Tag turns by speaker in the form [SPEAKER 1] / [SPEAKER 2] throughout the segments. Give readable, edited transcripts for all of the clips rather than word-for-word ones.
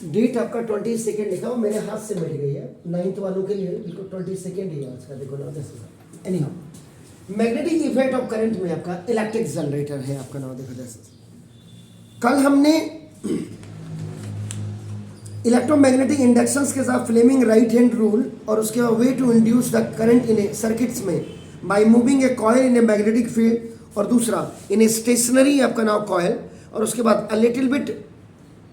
[SPEAKER 1] Date आपका 22 लिखा हो, मेरे हाथ से मिल गई है 9th वालों के लिए बिल्कुल 22 ही है आज का। देखो ना any how magnetic effect of current में आपका इलेक्ट्रिक जनरेटर है आपका नाम। देखो जैसे कल हमने इलेक्ट्रोमैग्नेटिक इंडक्शंस के साथ फ्लेमिंग राइट हैंड रूल और उसके बाद way to induce the current in a circuits में by moving a coil in a magnetic field और दूसरा इन ए स्टेशनरी आपका नाम कॉयल और उसके बाद a little bit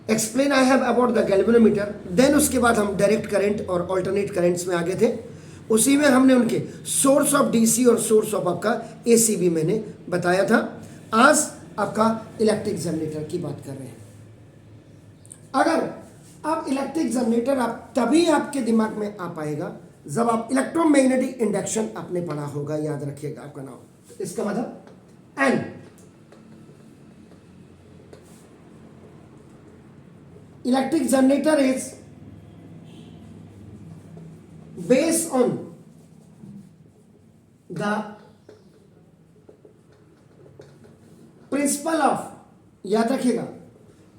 [SPEAKER 1] explain I have about the galvanometer. Then उसके बाद हम डायरेक्ट करंट और अल्टरनेट करंट्स में आगे थे। उसी में हमने उनके सोर्स ऑफ डीसी और सोर्स ऑफ आपका एसी भी मैंने बताया था। आज आपका इलेक्ट्रिक जनरेटर की बात कर रहे हैं। अगर अब इलेक्ट्रिक जनरेटर आप तभी आपके दिमाग में आ पाएगा जब आप इलेक्ट्रोमैग्नेटिक इंडक्शन आपने पढ़ा होगा, याद रखिएगा आपका नाम। तो इसका मतलब an electric generator is based on the principle of, याद रखिएगा,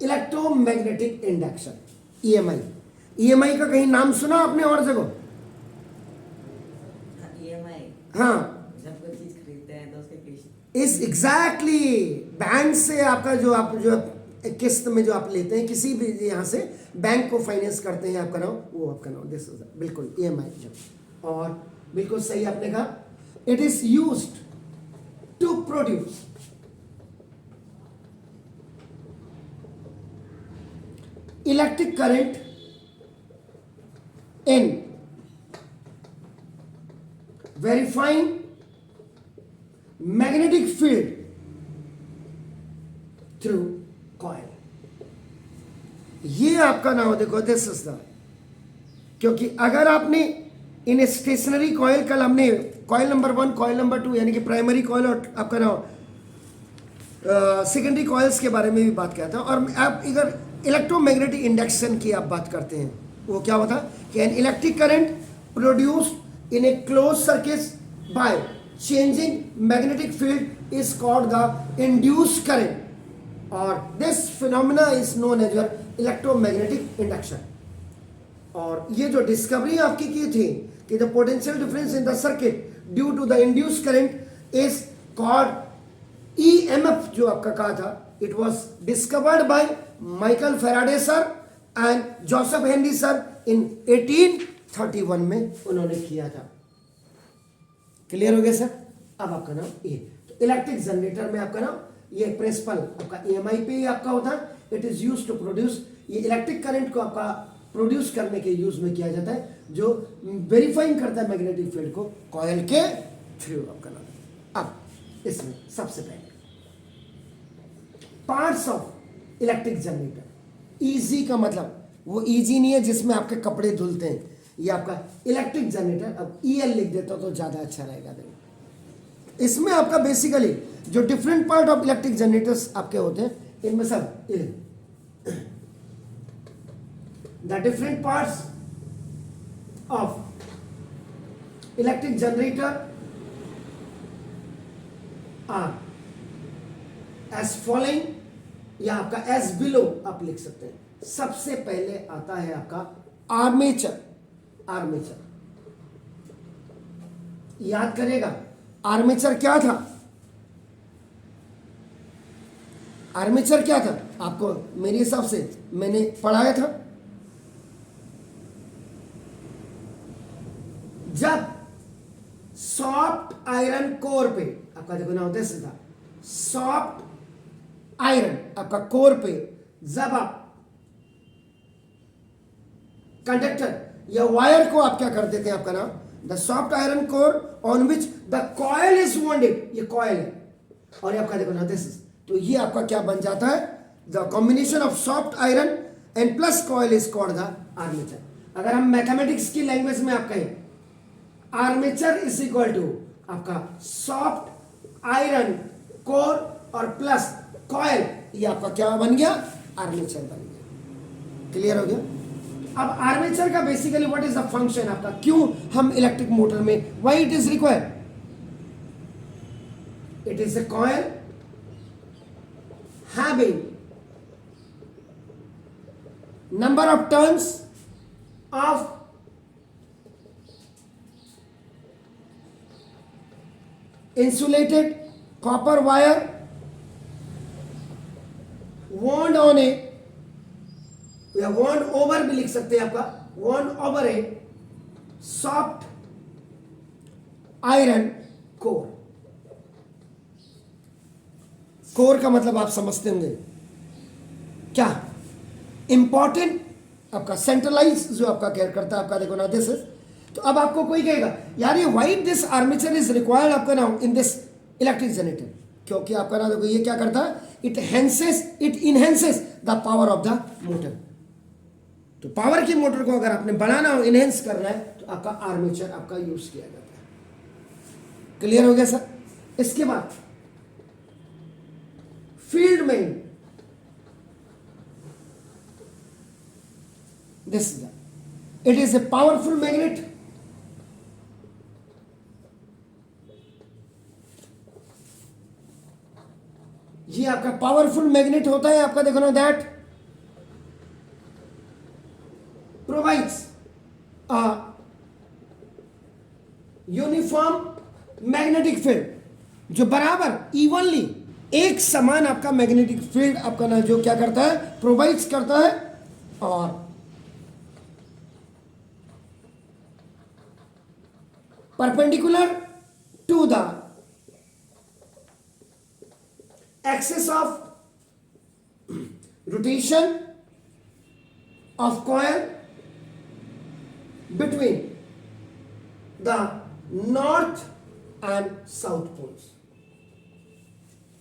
[SPEAKER 1] इलेक्ट्रोमैग्नेटिक इंडक्शन ईएमआई। ईएमआई का कहीं नाम सुना आपने और जगह?
[SPEAKER 2] ईएमआई,
[SPEAKER 1] हाँ,
[SPEAKER 2] जब कोई चीज खरीदते हैं तो उसके किस्त,
[SPEAKER 1] इस एग्जैक्टली बैंक से आपका जो आप जो किस्त में जो आप लेते हैं किसी भी यहाँ से बैंक को फाइनेंस करते हैं आपका नाम, वो आपका नाम दिस बिल्कुल ईएमआई जब। और बिल्कुल सही आपने कहा, it is used to produce electric current in verifying magnetic field through coil. ये आपका नाम देखो दिस इज द, क्योंकि अगर आपने इन स्टेशनरी कॉइल, कल हमने कॉइल नंबर 1 कॉइल नंबर 2 यानी कि प्राइमरी कॉइल और आपका नाम सेकेंडरी कॉइल्स के बारे में भी बात किया था। और आप इधर इलेक्ट्रोमैग्नेटिक इंडक्शन की आप बात करते हैं, वो क्या होता कि an electric current produced in a close circuit by changing magnetic field is called the induced current और this phenomena is known as electromagnetic induction. और ये जो डिस्कवरी आपकी की थी कि the potential difference in the circuit due to the induced current is called EMF, जो आपका कहा था, it was discovered by Michael Faraday sir and Joseph Henry sir in 1831 में उन्होंने किया था। क्लियर हो गया सर? अब आपका नाम ये, तो इलेक्ट्रिक जनरेटर में आपका नाम ये प्रिंसिपल आपका ईएमआई पे ही आपका होता है। It is used to produce, ये इलेक्ट्रिक करंट को आपका प्रोड्यूस करने के यूज में किया जाता है, जो वेरीफाइंग करता है मैग्नेटिक फील्ड को कॉइल के थ्रू आपका नाम। अब इसमें सबसे पहले parts of electric generator. Easy का मतलब वो इजी नहीं है जिसमें आपके कपड़े धुलते हैं, ये आपका इलेक्ट्रिक जनरेटर। अब ईएल लिख देता तो ज्यादा अच्छा रहेगा। देखो इसमें आपका बेसिकली जो different part of electric generators आपके होते हैं, इनमें सब the different parts of electric generator are as following, या आपका एज बिलो आप लिख सकते हैं। सबसे पहले आता है आपका आर्मेचर। आर्मेचर याद करेगा, आर्मेचर क्या था? आर्मेचर क्या था आपको मेरे हिसाब से मैंने पढ़ाया था। जब सॉफ्ट आयरन कोर पे आपका देखो ना होता है सीधा, सॉफ्ट आयरन आपका कोर पे जब आप कंडक्टर या वायर को आप क्या कर देते हैं, आपका नाम the soft iron core on which the coil is bounded, ये कॉइल है और ये आपका देखो ना दिस, तो ये आपका क्या बन जाता है, the combination of soft iron and plus coil is called the armature. अगर हम मैथमेटिक्स की लैंग्वेज में आप कहें, आर्मेचर इज इक्वल टू आपका सॉफ्ट आयरन कोर और प्लस कॉइल, ये आपका क्या बन गया, आर्मेचर बन गया। क्लियर हो गया? अब आर्मेचर का basically what is the function आपका, क्यों हम इलेक्ट्रिक मोटर में, why it is required, it is a coil having number of turns of insulated copper wire wound on a, या wound over भी लिख सकते हैं आपका, wound over a soft iron core. Core का मतलब आप समझते होंगे क्या, इंपॉर्टेंट आपका सेंट्रलाइज जो आपका केयर करता है आपका, देखो ना दिस इज. तो अब आपको कोई कहेगा यार ये white this armature is required आपका ना इन दिस इलेक्ट्रिक जनरेटर, क्योंकि आपका ना देखो ये क्या करता है, it enhances the power of the motor. तो पावर की मोटर को अगर आपने बढ़ाना हो, इनहेंस करना है, तो आपका आर्मेचर आपका यूज किया जाता है. क्लियर हो गया सर. इसके बाद फील्ड में this is it is a powerful magnet. ये आपका पावरफुल मैग्नेट होता है आपका, देखो ना that provides a uniform magnetic field, जो बराबर इवनली एक समान आपका मैग्नेटिक फील्ड आपका ना जो क्या करता है, प्रोवाइड्स करता है. और perpendicular to the axis of rotation of coil between the north and south poles.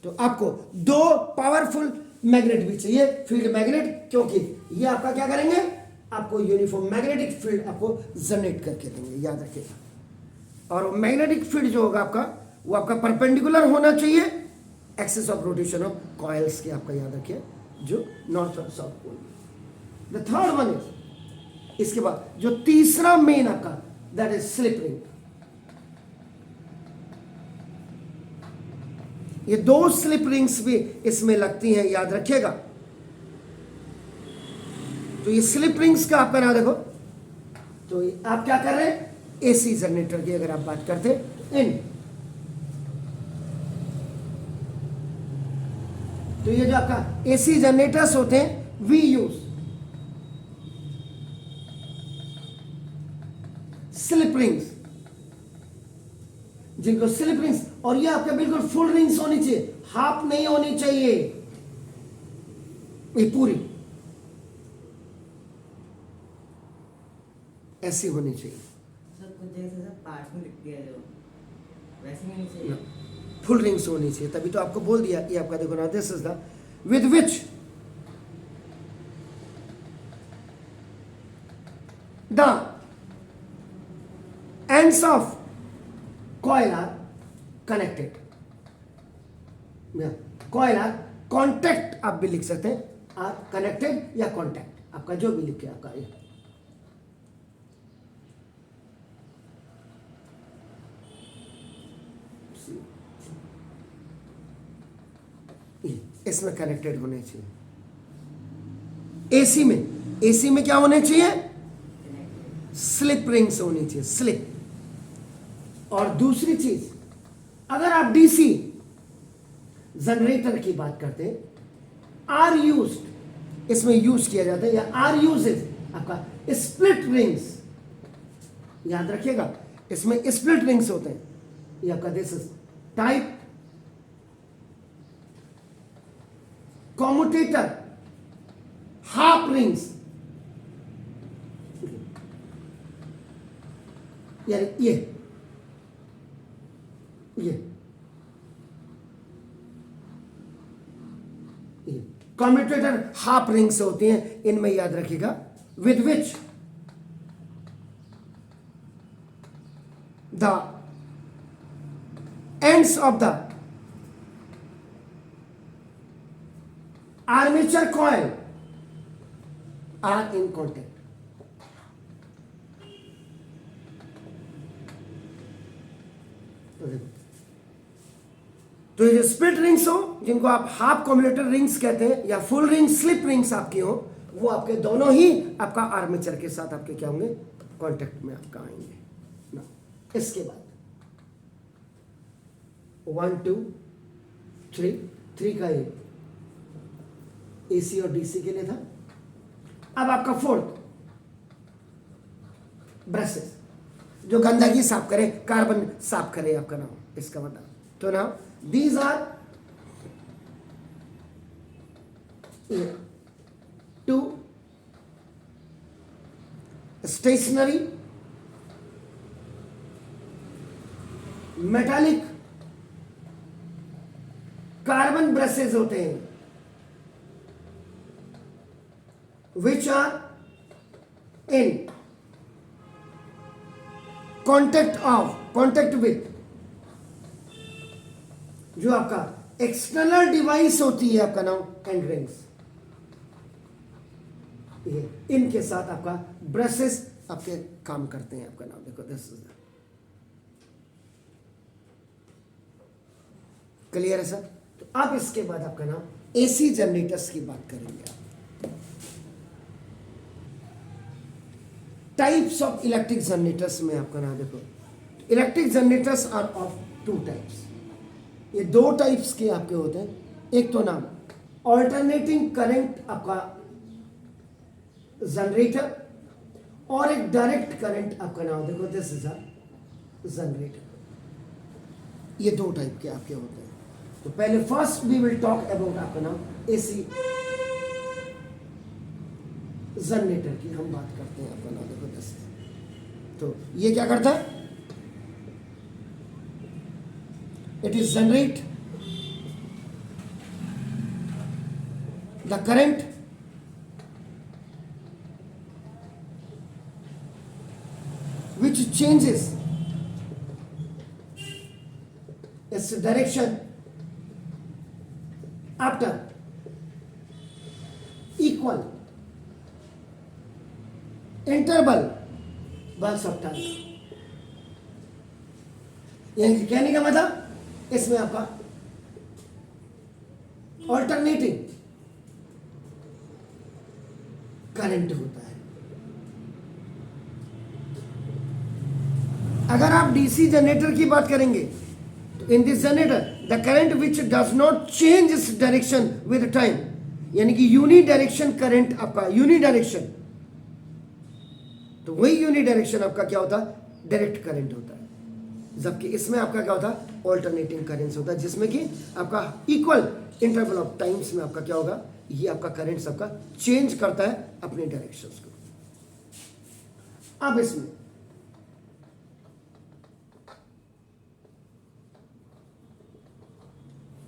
[SPEAKER 1] तो आपको दो पावरफुल मैग्नेट भी चाहिए, फील्ड मैग्नेट, क्योंकि ये आपका क्या करेंगे, आपको यूनिफॉर्म मैग्नेटिक फील्ड आपको जनरेट करके देंगे, याद रखिएगा. और मैग्नेटिक फील्ड जो होगा आपका, वो आपका परपेंडिकुलर होना चाहिए axis of rotation of coils के, आपका याद रखिए, जो नॉर्थ और south pole. The third one is, इसके बाद जो तीसरा मेन आपका, दैट इज स्लिप रिंग. ये दो स्लिप रिंग्स भी इसमें लगती हैं, याद रखिएगा. तो ये स्लिप रिंग्स का आपका ना देखो, तो आप क्या कर रहे हैं, एसी जनरेटर की अगर आप बात करते इन, तो ये जो आपका एसी जनरेटर्स होते हैं, वी यूज स्लिप रिंग्स, जिनको स्लिप रिंग्स, और ये आपका बिल्कुल फुल रिंग्स होनी चाहिए, हाफ नहीं होनी चाहिए, ये पूरी ऐसी होनी चाहिए.
[SPEAKER 2] कुछ जैसे सर पार्ट्स में लिख दिया जो वैसे नहीं चाहिए,
[SPEAKER 1] फुल रिंग्स होनी चाहिए. तभी तो आपको बोल दिया, ये आपका देखो ना, this is the with which the ends of coil are connected. Coil are contact आप भी लिख सकते हैं, आर कनेक्टेड या कॉन्टैक्ट, आपका जो भी लिखे आपका ये. इसमें कनेक्टेड होने चाहिए. एसी में क्या होने चाहिए, स्लिप रिंग्स होनी चाहिए, स्लिप. और दूसरी चीज, अगर आप डीसी जनरेटर की बात करते हैं, आर यूज्ड, इसमें यूज किया जाता है, या आर यूजेज आपका स्प्लिट रिंग्स, याद रखिएगा, इसमें स्प्लिट रिंग्स होते हैं. ये आपका this is type commutator half rings, यानी ये कॉम्यूटेटर हाफ रिंग्स होती हैं, इनमें याद रखिएगा, with which the ends of the armature coil are in contact. तो ये स्प्लिट रिंग्स हो, जिनको आप हाफ कॉम्यूटेटर रिंग्स कहते हैं, या फुल रिंग स्लिप रिंग्स आपकी हो, वो आपके दोनों ही आपका आर्मेचर के साथ आपके क्या होंगे, कांटेक्ट में आपका आएंगे ना। इसके बाद 1 2 3 का ये AC और DC के लिए था। अब आपका फोर्थ ब्रशेस, जो गंदगी साफ करे, कार्बन साफ करे आपका नाम, इसका मतलब। तो now these are 2 stationary metallic carbon brushes होते हैं, which are in contact with जो आपका एक्सटर्नल डिवाइस होती है आपका नाम एंड रिंग्स, ये इनके साथ आपका ब्रशेस आपके काम करते हैं आपका नाम। देखो दिस इज क्लियर है सर। तो अब इसके बाद आपका नाम AC जनरेटर्स की बात करेंगे आप। टाइप्स ऑफ इलेक्ट्रिक जनरेटर्स में आपका नाम देखो, electric generators are of 2 types. ये 2 टाइप्स के आपके होते हैं। एक तो नाम ऑल्टरनेटिंग करंट आपका जनरेटर, और एक डायरेक्ट करंट आपका नाम देखो दिस इज अ जनरेटर। ये 2 टाइप के आपके होते हैं। तो पहले first we will talk about आपका नाम AC जनरेटर की हम बात करते हैं आपका नाम देखो दिस। तो ये क्या करता है, it is generate the current which changes its direction after equal interval bursts of time। यानी कहने का मतलब इसमें आपका ऑल्टरनेटिंग करंट होता है। अगर आप DC जनरेटर की बात करेंगे तो in this generator the current which does not change its direction with time, यानी कि यूनि डायरेक्शन करंट आपका यूनि डायरेक्शन, तो वही यूनि डायरेक्शन आपका क्या होता है, डायरेक्ट करंट होता है। जबकि इसमें आपका क्या होता है, ऑल्टरनेटिंग करंट्स होता है, जिसमें कि आपका इक्वल इंटरवल ऑफ टाइम्स में आपका क्या होगा, ये आपका करंट आपका चेंज करता है अपने डायरेक्शंस को। अब इसमें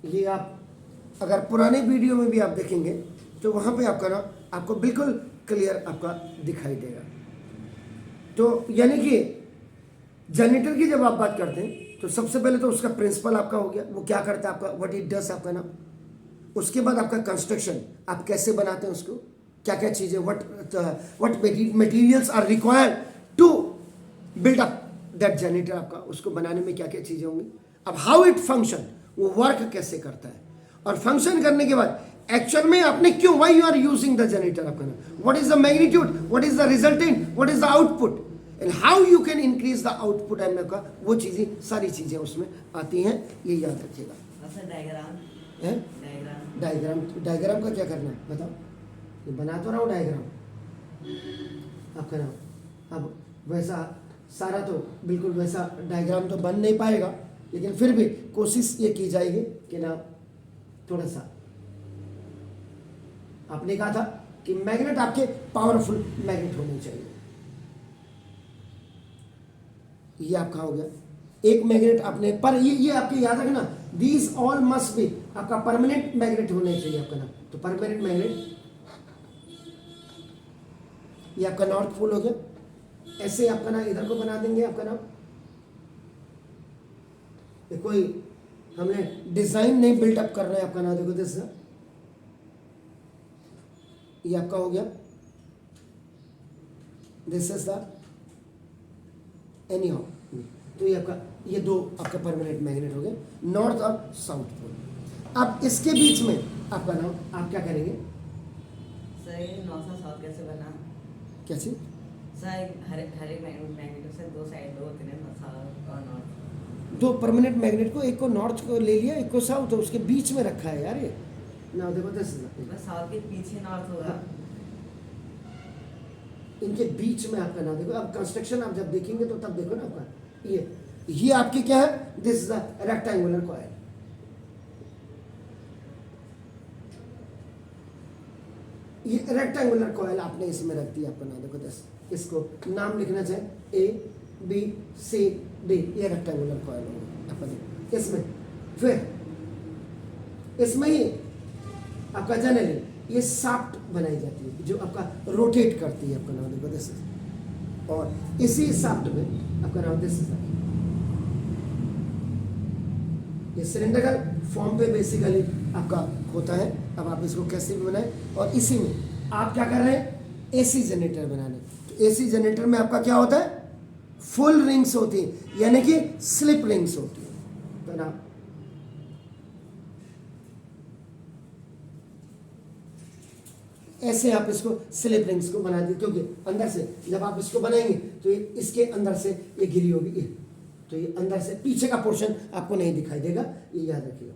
[SPEAKER 1] ये आप अगर पुराने वीडियो में भी आप देखेंगे तो वहाँ पे आपका ना आपको बिल्कुल क्लियर आपका दिखाई देगा। तो यानी कि जनरेटर की जब आप बात करते हैं तो सबसे पहले तो उसका प्रिंसिपल आपका हो गया, वो क्या करता है आपका, व्हाट इट डज आपका ना। उसके बाद आपका कंस्ट्रक्शन, आप कैसे बनाते हैं उसको, क्या क्या चीज़ें, what materials are required to build up that generator, आपका उसको बनाने में क्या क्या चीज़ें होंगी। अब हाउ इट फंक्शन, वो वर्क कैसे करता है, और फंक्शन करने के बाद एक्चुअल में आपने क्यों, why you are using the generator आपका ना, what is the magnitude, what is the resultant, what is the output and how you can increase the output and का, वो चीज़ें सारी चीज़ें उसमें आती हैं, ये याद रखिएगा। डायग्राम का क्या करना है बताओ, ये बना तो रहा हूँ डायग्राम आपका नाम। अब वैसा सारा तो बिल्कुल वैसा डायग्राम तो बन नहीं पाएगा, लेकिन फिर भी कोशिश ये की जाएगी कि ना थोड़ा सा, आपने कहा था कि मैग्नेट आपके पावरफुल मैग्नेट होने चाहिए, ये आपका हो गया एक मैग्नेट आपने, पर ये आपके याद रखना, दीज ऑल मस्ट बी आपका परमानेंट मैग्नेट होने चाहिए आपका नाम। तो परमानेंट मैग्नेट ये आपका नॉर्थ पोल हो गया, ऐसे आपका ना इधर को बना देंगे आपका नाम। कोई हमने डिजाइन नहीं बिल्टअप कर रहे हैं आपका नाम, देखो दिस ये आपका हो गया, this is the any how. तो ये आपका, ये 2 आपका परमानेंट मैग्नेट हो गए, नॉर्थ और साउथ पोल। अब इसके बीच में आपका नाम आप क्या करेंगे,
[SPEAKER 2] सर ये नॉर्थ साउथ कैसे बना?
[SPEAKER 1] क्या चीज?
[SPEAKER 2] सर हर एक मैग्नेट से दो साइड दो होते हैं ना, साउथ और नॉर्थ।
[SPEAKER 1] दो परमानेंट मैग्नेट को, एक को नॉर्थ को ले लिया, एक को साउथ, उसके बीच में रखा है यार ये। ना देखो दिस इज
[SPEAKER 2] बस साउथ के पीछे नॉर्थ होगा।
[SPEAKER 1] इनके बीच में आपका ना देखो, अब कंस्ट्रक्शन आप जब देखेंगे तो तब देखो ना आपका ये आपकी क्या है, this is a rectangular coil. ये रेक्टेंगुलर कॉइल आपने इसमें रख दिया आपका ना देखो दिस, इसको नाम लिखना चाहिए ABCD, ये रेक्टेंगुलर कॉइल होगा आपका देखो इसमें। फिर इसमें ही आपका जनरली ये शाफ्ट बनाई जाती है जो आपका रोटेट करती है आपका नाम देखो दिस, और इसी शाफ्ट में आपका नाम दिस, ये सिलेंडरल फॉर्म पे बेसिकली आपका होता है। अब आप इसको कैसे भी बनाएं, और इसी में आप क्या कर रहे हैं, AC जनरेटर बनाने। तो AC जनरेटर में आपका क्या होता है, फुल रिंग्स होती है, यानी कि स्लिप रिंग्स होती है। तो ना ऐसे आप इसको स्लिप रिंग्स को बना दीजिए, क्योंकि अंदर से जब आप इसको बनाएंगे तो ये इसके अंदर से ये गिरी होगी, तो ये अंदर से पीछे का पोर्शन आपको नहीं दिखाई देगा, ये याद रखिएगा।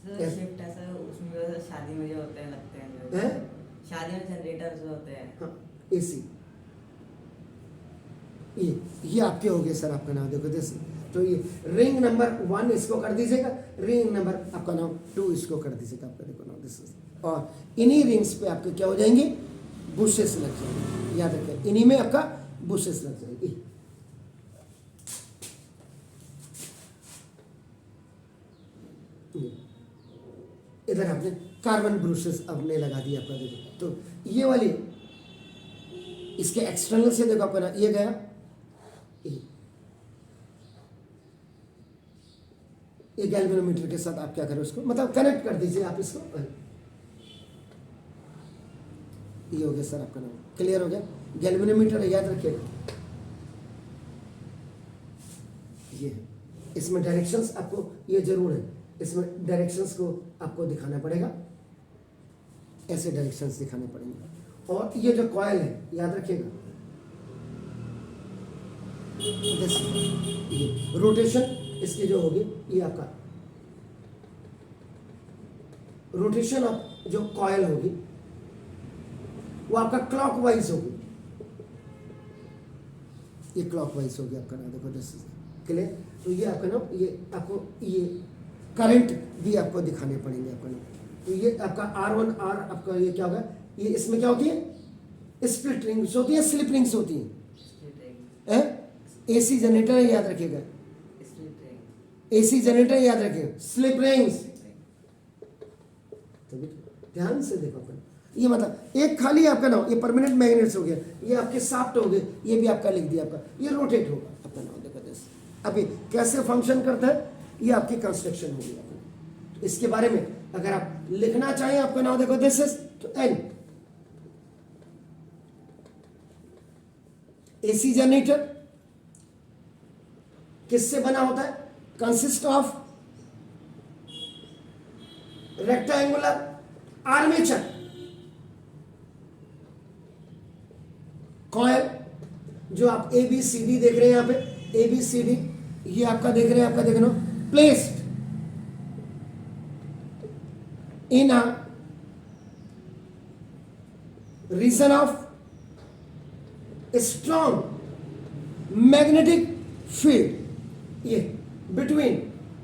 [SPEAKER 2] सर शिफ्ट ऐसा उसमें जो शादी में जो होते हैं लगते हैं, जो
[SPEAKER 1] हैं?
[SPEAKER 2] शादी में जनरेटर जो होते हैं।
[SPEAKER 1] हाँ, AC ये आपके हो गए सर आपका नाम देखो दिस। तो ये रिंग नंबर 1 इसको कर दीजिएगा, रिंग नंबर आपका नाम 2 इसको कर दीजिएगा आपका देखो नाम दिस। और इन्हीं रिंग्स पे आपके क्या हो जाएंगे, बुशेस लग जाएंगे, याद रखें इन्हीं में आपका बुशेस लग जाएंगे। इधर आपने कार्बन ब्रूशेस आपने लगा दिया आपका देखो। तो ये वाली इसके एक्सटर्नल से देखो आपका ये गया, ये गैल्वेनोमीटर के साथ आप क्या करें उसको मतलब कनेक्ट कर दीजिए आप इसको। ये हो गया सर आपका नाम, क्लियर हो गया। गैल्वेनोमीटर याद रखिएगा, ये है, इसमें डायरेक्शंस आपको ये जरूर है, इसमें डायरेक्शंस को आपको दिखाना पड़ेगा, ऐसे डायरेक्शंस दिखाने पड़ेंगे। और ये जो कॉइल है याद रखिएगा, ये रोटेशन इसकी जो होगी, ये आपका रोटेशन ऑफ जो कॉइल होगी वो आपका क्लॉकवाइज होगी, ये क्लॉकवाइज होगी आपका नाम देखो दिस क्लियर। तो ये आपका नाम, ये आपको ये करंट भी आपको दिखाने पड़ेंगे आपका नाम। तो ये आपका R1 R आपका ये क्या होगा, ये इसमें क्या होती है, स्प्लिट रिंग्स होती है, स्लिप रिंग्स होती हैं। AC जनरेटर है याद रखिएगा, AC जनरेटर याद रखिएगा, स्लिप रिंग्स। ध्यान से देखो अपन, ये मतलब एक खाली आपका नाम, ये परमानेंट मैग्नेट्स हो गया, ये आपके शाफ्ट हो गए, ये भी आपका लिख दिया आपका, ये रोटेट होगा आपका नाम देखो दिस। अभी कैसे फंक्शन करता है ये आपकी कंस्ट्रक्शन होगी आपको। इसके बारे में अगर आप लिखना चाहें आपका नाम देखो दिस इज, तो N AC जनरेटर किससे बना होता है, consist of rectangular armature coil, जो आप ABCD देख रहे हैं यहाँ पे, ABCD ये आपका देख रहे हैं, आपका देखना placed in a region of strong magnetic field, ये बिटवीन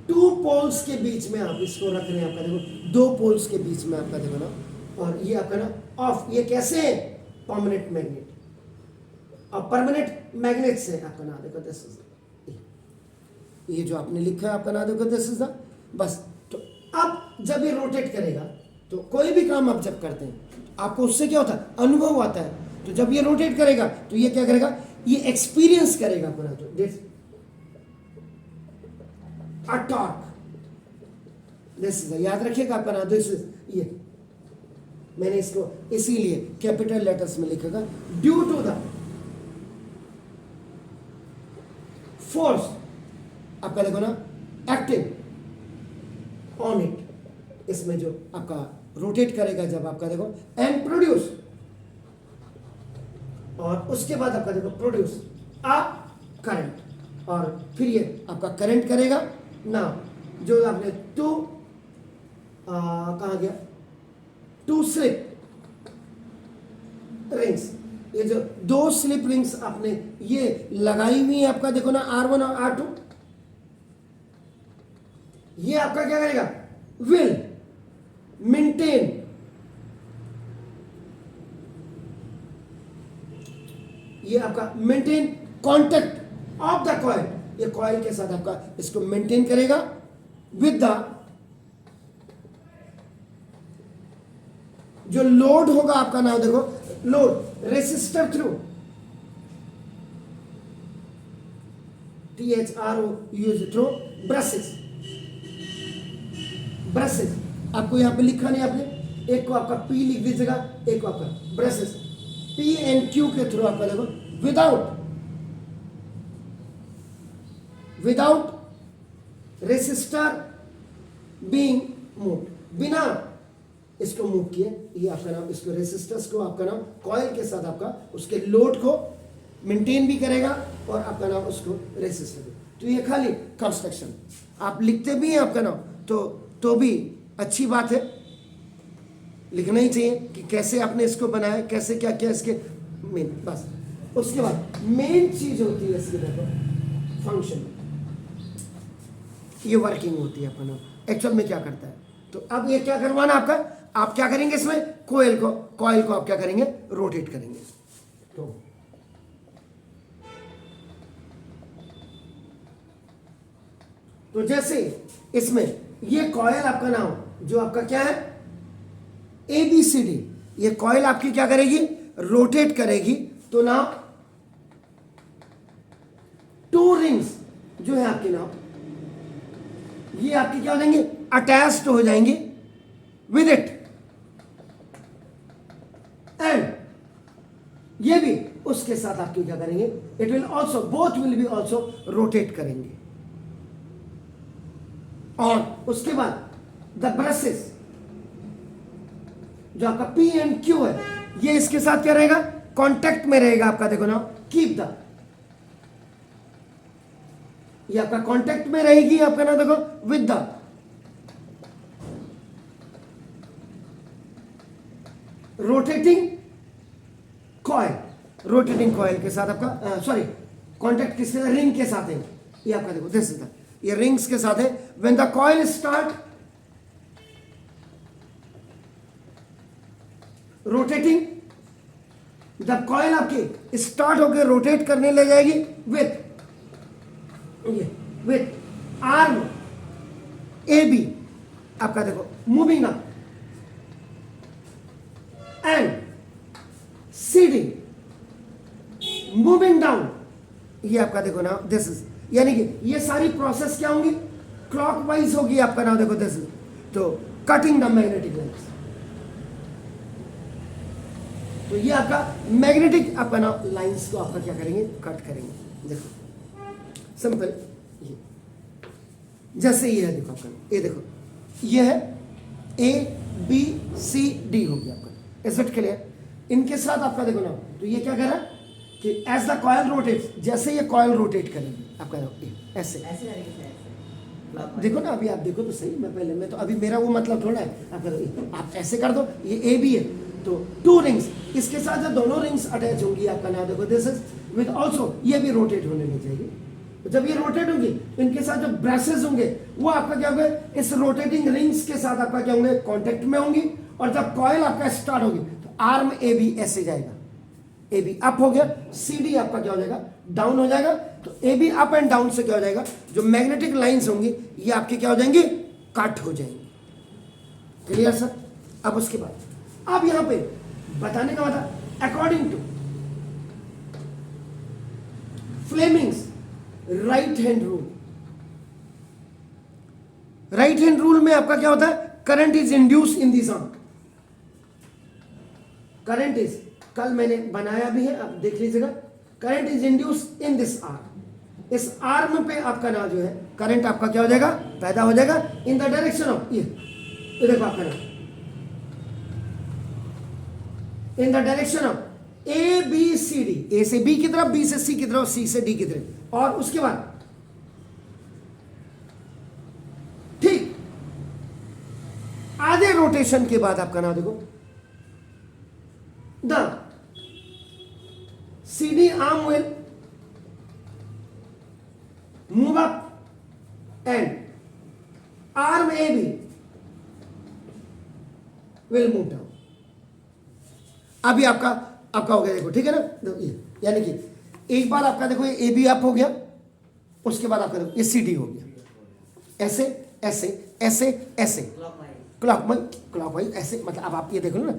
[SPEAKER 1] 2 पोल्स के बीच में आप इसको रख रहे हैं आपका देखो, 2 पोल्स के बीच में आपका देखो ना। और ये आपका ना ऑफ, ये कैसे है, परमानेंट मैग्नेट, और परमानेंट मैग्नेट से आपका नाम देखो दिस इज, ये जो आपने लिखा है आपका नाम देखो दिस इज बस। तो अब जब ये रोटेट करेगा तो कोई भी काम आप जब करते हैं आपको उससे क्या होता है, अनुभव आता है। तो जब ये रोटेट करेगा तो ये क्या करेगा, ये एक्सपीरियंस करेगा अपना, तो अ टॉर्क, दिस इज, याद रखिएगा आपका नाम दिस इज, ये मैंने इसको इसीलिए कैपिटल लेटर्स में लिखेगा, ड्यू टू द फोर्स आपका देखो ना एक्टिव ऑन इट, इसमें जो आपका रोटेट करेगा जब आपका देखो, एंड प्रोड्यूस और उसके बाद आपका देखो प्रोड्यूस अ करंट, और फिर ये आपका करंट करेगा ना, जो आपने टू कहाँ गया, टू स्लिप रिंग्स, ये जो दो स्लिप रिंग्स आपने ये लगाई हुई है आपका देखो ना R1 और R2, ये आपका क्या करेगा, विल मेंटेन ये आपका maintain contact of the coil, ये कॉइल के साथ आपका इसको मेंटेन करेगा विद द, जो लोड होगा आपका नाम देखो, load resistor through THRO use through brushes, brushes आपको यहां पे लिखा नहीं आपने, एक को आपका P लिख दीजिएगा, एक को आपका ब्रशेस P एंड Q के थ्रू आपका देखो विदाउट रेसिस्टर बीइंग मूव, बिना इसको मूव किए ये आपका नाम, इसको रेसिस्टर्स को आपका नाम कॉइल के साथ आपका उसके लोड को मेंटेन भी करेगा और आपका नाम उसको रेसिस्टर भी। तो ये खाली कंस्ट्रक्शन आप लिखते भी हैं आपका नाम तो भी अच्छी बात है, लिखना ही चाहिए कि कैसे आपने इसको बनाया, कैसे क्या क्या इसके मेन, बस उसके बाद मेन चीज होती है इसकी देखो फंक्शन, ये वर्किंग होती है अपना एक्चुअल में क्या करता है। तो अब ये क्या करवाना आपका, आप क्या करेंगे इसमें कॉइल को आप क्या करेंगे, रोटेट करेंगे। तो जैसे इसमें ये कॉइल आपका नाम जो आपका क्या है ABCD, ये कॉइल आपकी क्या करेगी, रोटेट करेगी, तो ना टू रिंग्स जो है आपकी नाम ये आपकी क्या हो जाएंगे, अटैच्ड हो जाएंगे विद इट, एंड ये भी उसके साथ आपकी क्या करेंगे, it will also, both will be also rotate करेंगे। और उसके बाद द ब्रशेस जो आपका P एंड Q है ये इसके साथ क्या रहेगा, कांटेक्ट में रहेगा आपका देखो ना, कीप द, ये आपका कांटेक्ट में रहेगी आपका ना देखो with the rotating coil, rotating coil के साथ आपका सॉरी कांटेक्ट किसके साथ, रिंग के साथ है, ये आपका देखो दिस इज द, ये रिंग्स के साथ है। When the coil start rotating, जब कॉइल आपकी स्टार्ट होकर रोटेट करने ले जाएगी विथ आर्म AB आपका देखो moving up and CD moving down, ये आपका देखो ना दिस इज, यानी कि ये सारी प्रोसेस क्या होंगी, क्लॉकवाइज होगी आपका नाम देखो दिस इज, तो कटिंग द मैग्नेटिक लाइंस, तो ये आपका मैग्नेटिक आपका नाम लाइंस को आपका क्या करेंगे, कट करेंगे। देखो सिंपल, ये जैसे ये है देखो आपका, ये देखो ये है ABCD हो गया आपका, इज इट क्लियर, इनके साथ आपका देखो ना, तो ये क्या कर रहा है कि एज द कॉइल रोटेट, जैसे ये कॉइल रोटेट करेंगे आपका ऐसे देखो ना, अभी आप देखो तो सही, मैं तो अभी मेरा वो मतलब थोड़ा है, आप ऐसे कर दो, ये AB है तो टू रिंग्स, इसके साथ जो दोनों रिंग्स अटैच होंगी आपका नाम देखो दिस इज विद ऑल्सो, ये भी रोटेट होने लग जाएगी। जब ये रोटेट होंगी इनके साथ जो ब्रशेस होंगे वो आपका क्या होंगे, इस रोटेटिंग रिंग्स के साथ आपका क्या होंगे, कांटेक्ट में होंगी, और जब कॉइल आपका स्टार्ट होगी तो आर्म AB ऐसे जाएगा, AB अप हो गया, CD आपका क्या हो जाएगा, डाउन हो जाएगा, तो AB अप एंड डाउन से क्या हो जाएगा, जो मैग्नेटिक लाइंस होंगी ये आपकी क्या हो जाएंगी, कट हो जाएंगी। Clear sir. अब उसके बाद अब यहां पे बताने का मतलब according to Fleming's right hand rule, right hand rule में आपका क्या होता है, current is induce in this arm, current is, कल मैंने बनाया भी है आप देख लीजिएगा, current is induce in this arm, इस आर्म पे आपका ना जो है करंट आपका क्या हो जाएगा, पैदा हो जाएगा इन द डायरेक्शन ऑफ, ये देखो आपका ना in the direction of A B C D, A से बी की तरफ, बी से सी की तरफ, सी से डी की तरफ, और उसके बाद ठीक आधे रोटेशन के बाद आपका नाम देखो, the C D arm will move up and arm A B will move down. अभी आपका हो गया, देखो ठीक है ना, देखो ये यानी कि एक बार आपका देखो ये ए बी अप हो गया, उसके बाद आपका देखो ये सी डी हो गया, ऐसे ऐसे ऐसे ऐसे क्लॉकवाइज ऐसे, मतलब अब आप ये देखो ना,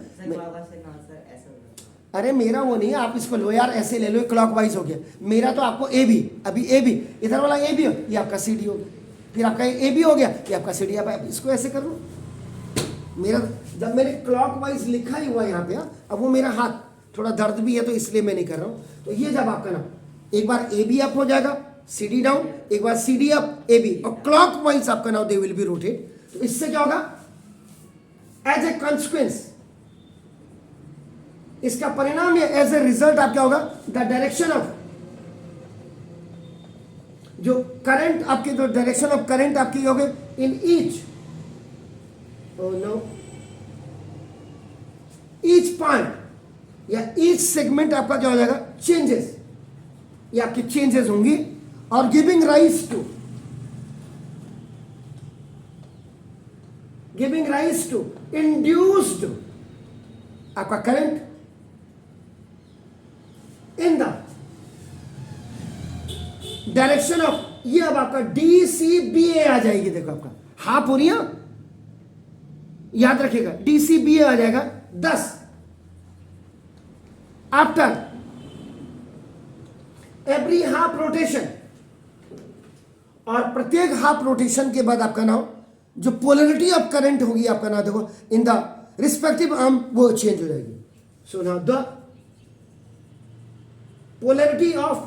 [SPEAKER 1] अरे मेरा वो नहीं है, आप इसको लो यार, ऐसे ले लो, क्लॉकवाइज हो गया मेरा, तो आपको ए बी, अभी ए बी इधर वाला ए बी हो, ये आपका सी डी हो गया, फिर आपका ए बी हो गया, ये आपका सी डी। अब इसको ऐसे कर लो, मेरा जब मैंने क्लॉकवाइज लिखा ही हुआ यहाँ पे, अब वो मेरा हाथ थोड़ा दर्द भी है तो इसलिए मैं नहीं कर रहा हूँ। तो ये जब आपका ना एक बार ए बी अप हो जाएगा, सी डी डाउन, एक बार C D up, A B, और क्लॉकवाइज आपका now they will be rotate. तो इससे क्या होगा, एज ए कॉन्सिक्वेंस, इसका परिणाम ये एज ए रिजल्ट आप क्या होगा, द डायरेक्शन ऑफ जो करंट आपके, जो डायरेक्शन ऑफ करंट आपकी हो गई in each, oh no, each point या each segment आपका क्या हो जाएगा, चेंजेस, ये आपकी चेंजेस होंगी, और गिविंग राइज टू इंड्यूस्ड आपका current in the direction of, ये अब आपका डी सी बी ए आ जाएगी, देखो आपका हाफ हो रही है, याद रखिएगा डीसीबीए आ जाएगा 10 आफ्टर एवरी हाफ रोटेशन, और प्रत्येक हाफ रोटेशन के बाद आपका नाम जो पोलरिटी ऑफ करंट होगी आपका नाम देखो इन द रिस्पेक्टिव आर्म वो चेंज हो जाएगी। So now the polarity of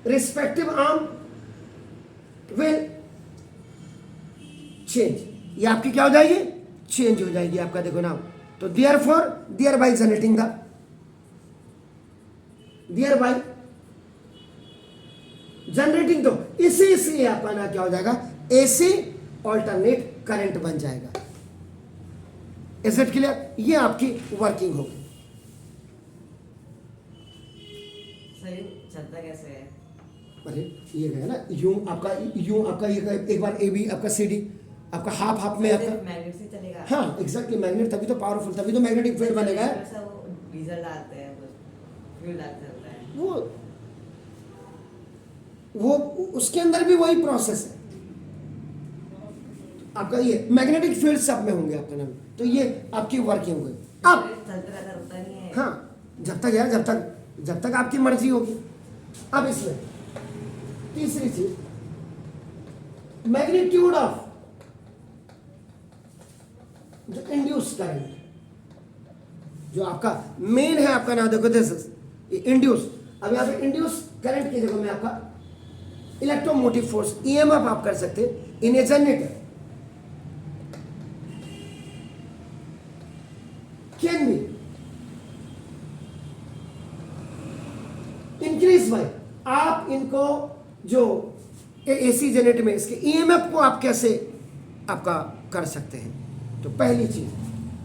[SPEAKER 1] respective arm will change, ये आपकी क्या हो जाएगी, चेंज हो जाएगी आपका, देखो ना। तो thereby generating the, thereby generating, तो इसी से आपका ना क्या हो जाएगा, एसी ऑल्टरनेट करंट बन जाएगा। इज इट क्लियर, ये आपकी वर्किंग होगी।
[SPEAKER 2] सही चलता कैसे है,
[SPEAKER 1] अरे ये गया ना, यूं आपका ये एक बार ए बी आपका सी डी आपका हाफ हाफ में आपका
[SPEAKER 2] मैग्नेट से चलेगा,
[SPEAKER 1] हाँ एग्जैक्टली, मैग्नेट तभी तो पावरफुल, तभी तो मैग्नेटिक फील्ड बनेगा।
[SPEAKER 2] ऐसा वो डीजल डालते हैं, फ्यूल डालते होता है,
[SPEAKER 1] वो उसके अंदर भी वही प्रोसेस है आपका, ये मैग्नेटिक फील्ड सब में होंगे आपके नाम, तो ये आपकी वर्किंग होगी। अब
[SPEAKER 2] चलते रहता, रुकता नहीं है,
[SPEAKER 1] हाँ, जब तक यार, जब तक आपकी मर्जी होगी। अब इसमें तीसरी चीज, मैग्नीट्यूड ऑफ जो इंड्यूस करंट, जो आपका मेन है आपका नाम देखो, दिस इज इंड्यूस। अब यहां पे इंड्यूस करंट की जगह में आपका इलेक्ट्रोमोटिव फोर्स ईएमएफ आप कर सकते हैं in a generator, can be increase by, आप इनको जो एसी जनरेटर में इसके ईएमएफ को आप कैसे आपका कर सकते हैं। तो पहली चीज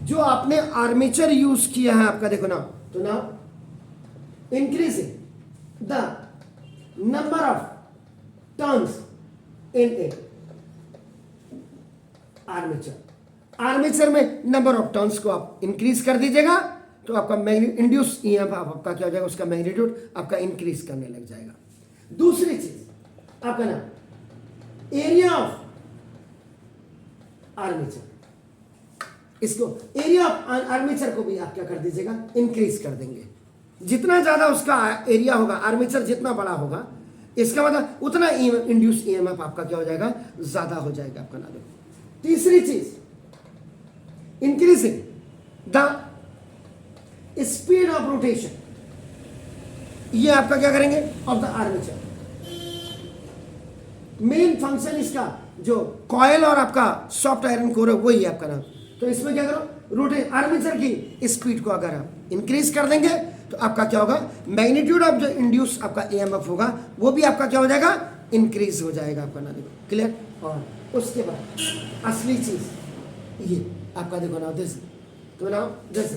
[SPEAKER 1] जो आपने आर्मेचर यूज किया है आपका देखो ना, तो ना increasing the number of turns in A armature में नंबर ऑफ टर्न्स को आप इंक्रीज कर दीजिएगा, तो आपका इंड्यूस ईएमएफ आपका क्या हो जाएगा, उसका मैग्नीट्यूड आपका इंक्रीज करने लग जाएगा। दूसरी चीज आपका ना एरिया ऑफ आर्मेचर, इसको एरिया ऑफ आर्मेचर को भी आप क्या कर दीजिएगा, इंक्रीज कर देंगे। जितना ज्यादा उसका एरिया होगा, आर्मेचर जितना बड़ा होगा, इसका मतलब उतना इंड्यूस ईएमएफ आपका क्या हो जाएगा, ज्यादा हो जाएगा आपका नाम। तीसरी चीज increasing the speed of rotation, ये आपका क्या करेंगे of the armature. Main function इसका जो कॉयल और आपका सॉफ्ट आयरन कोर है वही है आपका नाम। तो इसमें क्या करो, रोटेट आर्मेचर की स्पीड को अगर आप इंक्रीज कर देंगे तो आपका क्या होगा, मैग्नीट्यूड ऑफ जो इंड्यूस आपका EMF होगा वो भी आपका क्या हो जाएगा, इंक्रीज हो जाएगा आपका ना। देखो क्लियर। और उसके बाद असली चीज ये आपका देखो ना, दिस तो ना this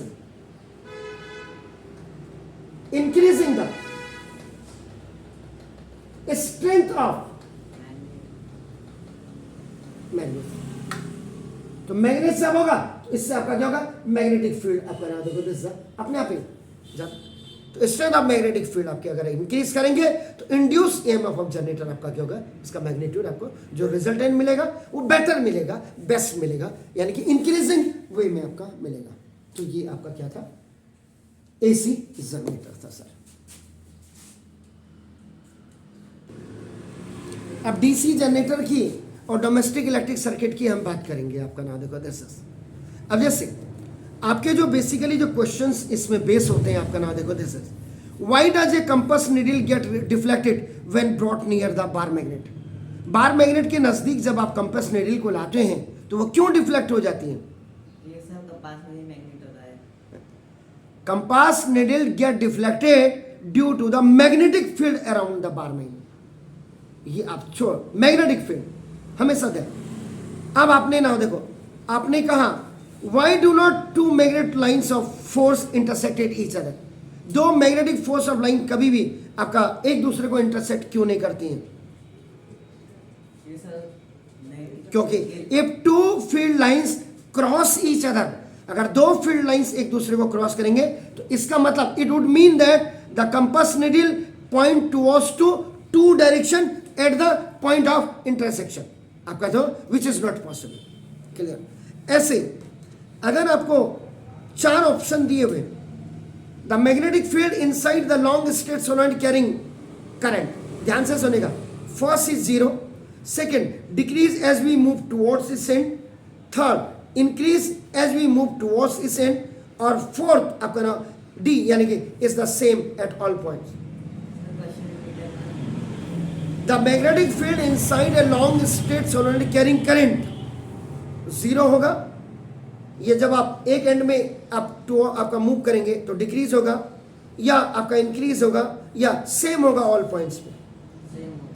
[SPEAKER 1] increasing the strength of magnet. तो मैग्नेट से अब होगा, इससे आपका क्या होगा, मैग्नेटिक फील्ड आपका ना देखो दिस अपने आप ही जा। तो स्ट्रेंथ ऑफ मैग्नेटिक फील्ड आपके अगर इंक्रीज करेंगे तो इंड्यूस EMF ऑफ जनरेटर आपका क्या होगा, इसका मैग्नीट्यूड आपको जो रिजल्टेंट मिलेगा वो बेटर मिलेगा, बेस्ट मिलेगा, यानी कि इंक्रीजिंग वे में आपका मिलेगा। तो ये आपका क्या था, AC जनरेटर था सर। अब DC जनरेटर की और डोमेस्टिक इलेक्ट्रिक सर्किट की हम बात करेंगे आपका ना देखो दिस। अब जैसे आपके जो बेसिकली जो क्वेश्चंस इसमें बेस होते हैं आपका ना देखो this is, why does a compass needle get deflected when brought near the bar magnet. Bar magnet के नजदीक जब आप कंपास नीडल को लाते हैं तो वो क्यों डिफ्लेक्ट हो जाती है?
[SPEAKER 2] ये सब कंपास में ही मैग्नेट होता है।
[SPEAKER 1] Compass needle get deflected due to the magnetic field around the bar magnet. ये आप छोड़, मैग्नेटिक फील्ड हमेशा दें। अब आपने ना देखो, आपने कहा why do not two magnet lines of force intersected each other. दो मैग्नेटिक फोर्स ऑफ लाइन कभी भी आपका एक दूसरे को इंटरसेक्ट क्यों नहीं करती हैं?
[SPEAKER 2] ये सब नहीं,
[SPEAKER 1] क्योंकि if two field lines cross each other, अगर दो फील्ड लाइंस एक दूसरे को क्रॉस करेंगे तो इसका मतलब it would mean that the compass needle point towards two direction at the point of intersection आपका, जो which is not possible. Clear. ऐसे अगर आपको चार ऑप्शन दिए हुए, the magnetic field inside the long straight solenoid carrying current, ध्यान से सुनेगा, first is 0, second decrease as we move towards इस end, third increase as we move towards इस एंड, और फोर्थ आपका ना डी यानी कि is the same at all points. The magnetic field inside a long straight solenoid carrying current 0 होगा, ये जब आप एक एंड में आप टू आपका मूव करेंगे तो डिक्रीज होगा, या आपका इंक्रीज होगा, या सेम होगा ऑल पॉइंट्स पे।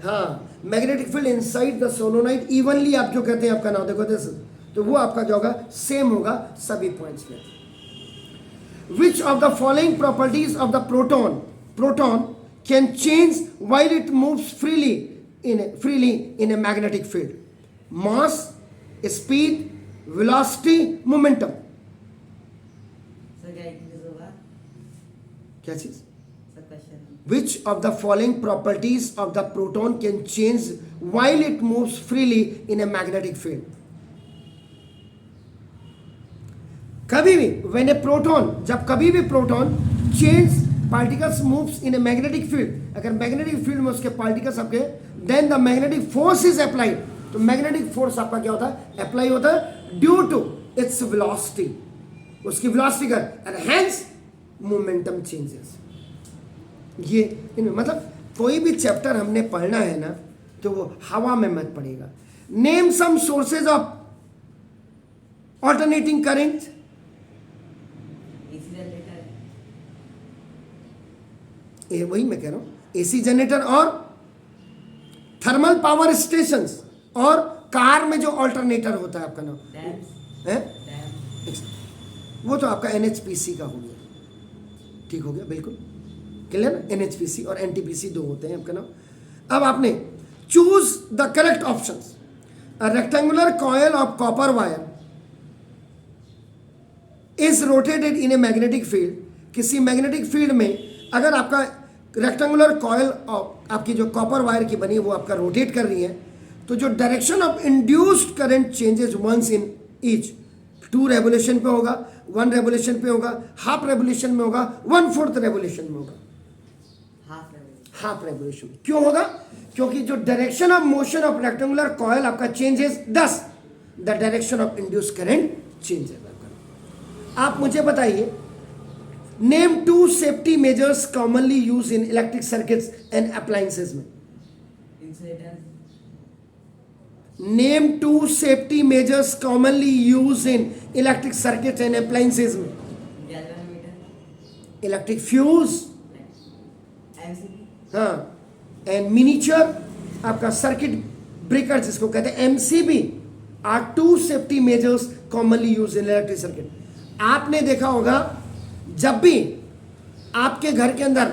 [SPEAKER 1] हाँ, magnetic field inside the solenoid evenly आप जो कहते हैं आपका नाम देखो दिस, तो वो आपका क्या होगा, सेम होगा सभी पॉइंट्स पे। Which of the following properties of the proton can change while it moves freely in a magnetic field? Mass, speed, velocity, momentum.
[SPEAKER 2] Sir क्या इंक्रीज होगा?
[SPEAKER 1] क्या चीज?
[SPEAKER 2] Sir question
[SPEAKER 1] Which of the following properties of the proton can change while it moves freely in a magnetic field? कभी भी when a proton, जब कभी भी proton change particles moves in a magnetic field, अगर magnetic field में उसके particles आपके, then the magnetic force is applied, तो मैग्नेटिक फोर्स आपका क्या होता है, अप्लाई होता है ड्यू टू इट्स वेलोसिटी, उसकी वेलोसिटी का, एंड हेंस मोमेंटम चेंजेस। ये मतलब कोई भी चैप्टर हमने पढ़ना है ना तो वो हवा में मत पड़ेगा। Name some sources of alternating current.
[SPEAKER 2] AC generator,
[SPEAKER 1] वही मैं कह रहा हूं, एसी जनरेटर और थर्मल पावर स्टेशंस, और कार में जो ऑल्टरनेटर होता है आपका नाम है, वो तो आपका NHPC का हो गया, ठीक हो गया, बिल्कुल क्लियर ना। NHPC और NTPC दो होते हैं आपका नाम। अब आपने choose the correct options. A rectangular coil of copper wire is rotated in a magnetic field. किसी मैग्नेटिक फील्ड में अगर आपका रेक्टेंगुलर कॉयल आपकी जो कॉपर वायर की बनी है वो आपका रोटेट कर रही है, तो जो direction of induced current changes once in each, 2 revolution पे होगा, 1 रेवोल्यूशन पे होगा, हाफ रेवोल्यूशन में होगा, 1/4 रेवोल्यूशन में होगा, हाफ रेवोल्यूशन। क्यों होगा? क्योंकि जो direction of motion of rectangular coil आपका changes 10, the direction of induced current changes. आप मुझे बताइए, name 2 safety measures commonly use in electric circuits and appliances में।
[SPEAKER 2] Insulator,
[SPEAKER 1] name 2 safety measures commonly use in electric circuit and appliances में.
[SPEAKER 2] Galvanometer,
[SPEAKER 1] electric fuse,
[SPEAKER 2] MCB,
[SPEAKER 1] हाँ, and miniature आपका circuit breaker जिसको कहते हैं MCB are 2 safety measures commonly use in electric circuit. आपने देखा होगा जब भी आपके घर के अंदर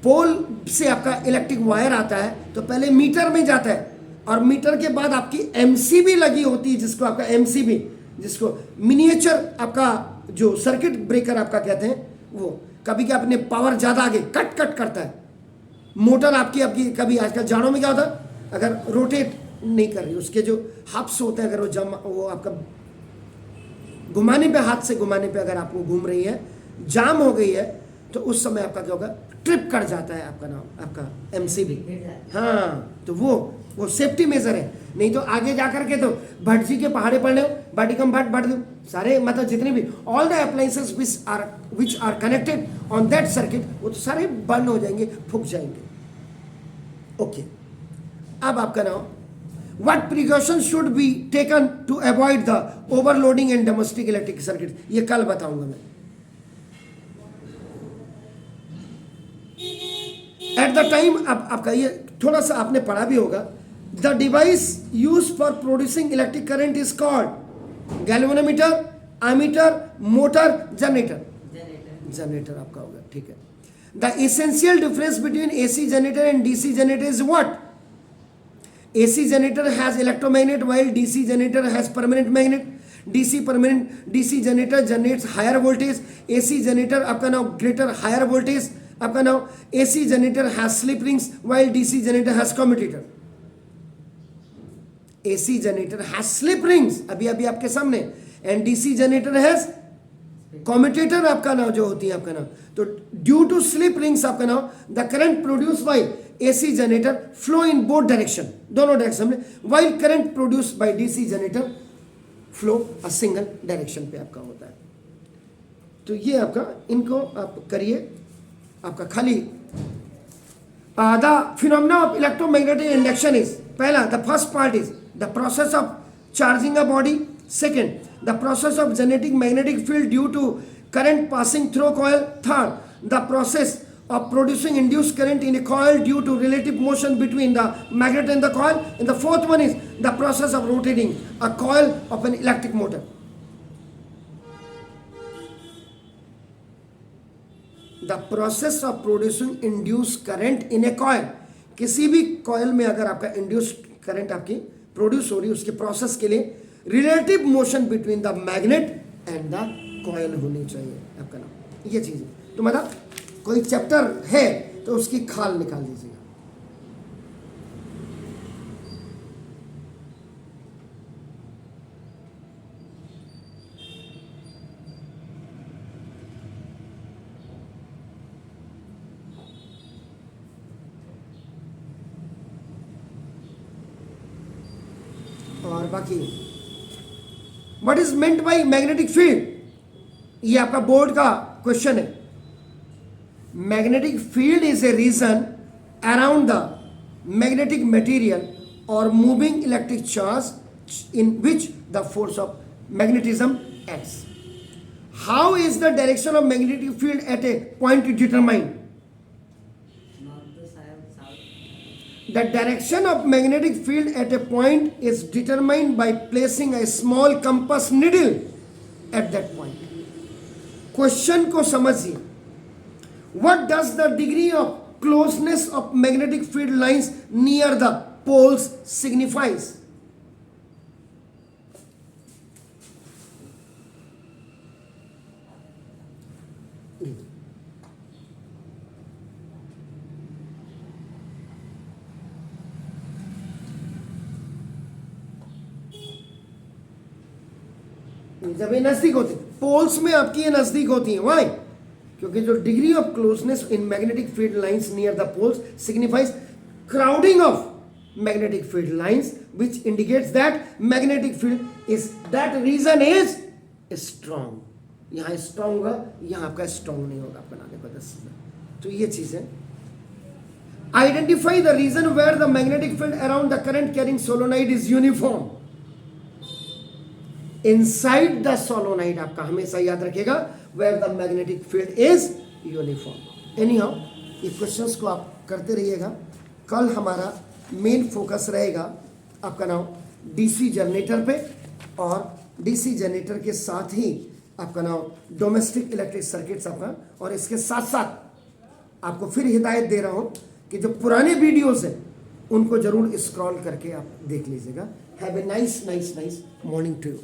[SPEAKER 1] पोल से आपका इलेक्ट्रिक वायर आता है तो पहले मीटर में जाता है और मीटर के बाद आपकी एमसीबी लगी होती है जिसको आपका एमसीबी, जिसको मिनिएचर आपका जो सर्किट ब्रेकर आपका कहते हैं, वो कभी क्या अपने पावर ज़्यादा आगे कट करता है. मोटर आपकी कभी आजकल जाड़ों में क्या होता है, अगर रोटेट नहीं कर रही उसके जो हब्स होते हैं, अगर वो आपका घुमाने पे, हाथ से घुमाने पे अगर आपको घूम रही है, जाम हो गई है, तो उस समय आपका क्या होगा, ट्रिप कर जाता है आपका नाम आपका एमसीबी. हाँ, तो वो सेफ्टी मेजर है. नहीं तो आगे जाकर के तो भट्ट जी के पहाड़े पड़ने, बाटी कम भट्ट दो सारे, मतलब जितने भी all the appliances which are connected on that circuit, वो तो सारे बंद हो जाएंगे, फूक जाएंगे. ओके, अब आपका नाम what precaution should be taken to avoid the overloading in domestic electric circuit, ये कल बताऊंगा मैं. एट द टाइम, अब आपका ये थोड़ा सा आपने पढ़ा भी होगा, the device use for producing electric current is called galvanometer, ammeter, motor, generator. Generator आपका होगा, ठीक है. The essential difference between AC generator and DC generator is what? AC generator has electromagnet while DC generator has permanent magnet. DC generator generates higher voltage. AC generator आपका नाम greater higher voltage. आपका नाम AC generator has slip rings while DC generator has commutator. AC generator has slip rings अभी आपके सामने, and DC generator has commutator आपका नाम जो होती है आपका नाम. तो ड्यू टू स्लिप रिंग्स आपका नाम the current produce by AC generator flow in both direction, दोनों डायरेक्शन में, while current produce by DC generator flow a single direction पे आपका होता है. तो ये आपका, इनको आप करिए आपका खाली. The phenomena of electromagnetic induction is, पहला the first part is the process of charging a body. Second, the process of generating magnetic field due to current passing through coil. Third, the process of producing induced current in a coil due to relative motion between the magnet and the coil. And the fourth one is the process of rotating a coil of an electric motor. The process of producing induced current in a coil. किसी भी coil में अगर आपका induced current आपकी produce हो रही है, उसके प्रोसेस के लिए relative motion between the magnet and the coil होनी चाहिए आपका नाम. ये चीज़ है. तो मतलब कोई चैप्टर है तो उसकी खाल निकाल दीजिएगा. और बाकी what is meant by magnetic field, ये आपका बोर्ड का क्वेश्चन है. Magnetic field is a region around the magnetic material और moving electric charge in which the force of magnetism acts. How is the direction of magnetic field at a point determined? The direction of magnetic field at a point is determined by placing a small compass needle at that point. Question को समझिए. What does the degree of closeness of magnetic field lines near the poles signifies? जब ये नजदीक होती है, poles में आपकी ये नजदीक होती है. वाई? क्योंकि जो degree of closeness in magnetic field lines near the poles signifies crowding of magnetic field lines which indicates that magnetic field is, that region is strong. यहाँ स्ट्रॉन्ग होगा, यहाँ आपका स्ट्रॉन्ग नहीं होगा आपका नाम को 10. तो ये चीज है. Identify the region where the magnetic field around the current carrying solenoid is uniform. Inside the solenoid आपका हमेशा याद रखिएगा where the magnetic field is uniform. Anyhow ये क्वेश्चंस को आप करते रहिएगा। कल हमारा मेन फोकस रहेगा आपका नाम डीसी जनरेटर पे, और डीसी जनरेटर के साथ ही आपका नाम डोमेस्टिक इलेक्ट्रिक सर्किट्स आपका, और इसके साथ साथ आपको फिर हिदायत दे रहा हूं कि जो पुराने वीडियोस हैं उनको जरूर स्क्रॉल करके आप देख लीजिएगा। Have a nice morning to you.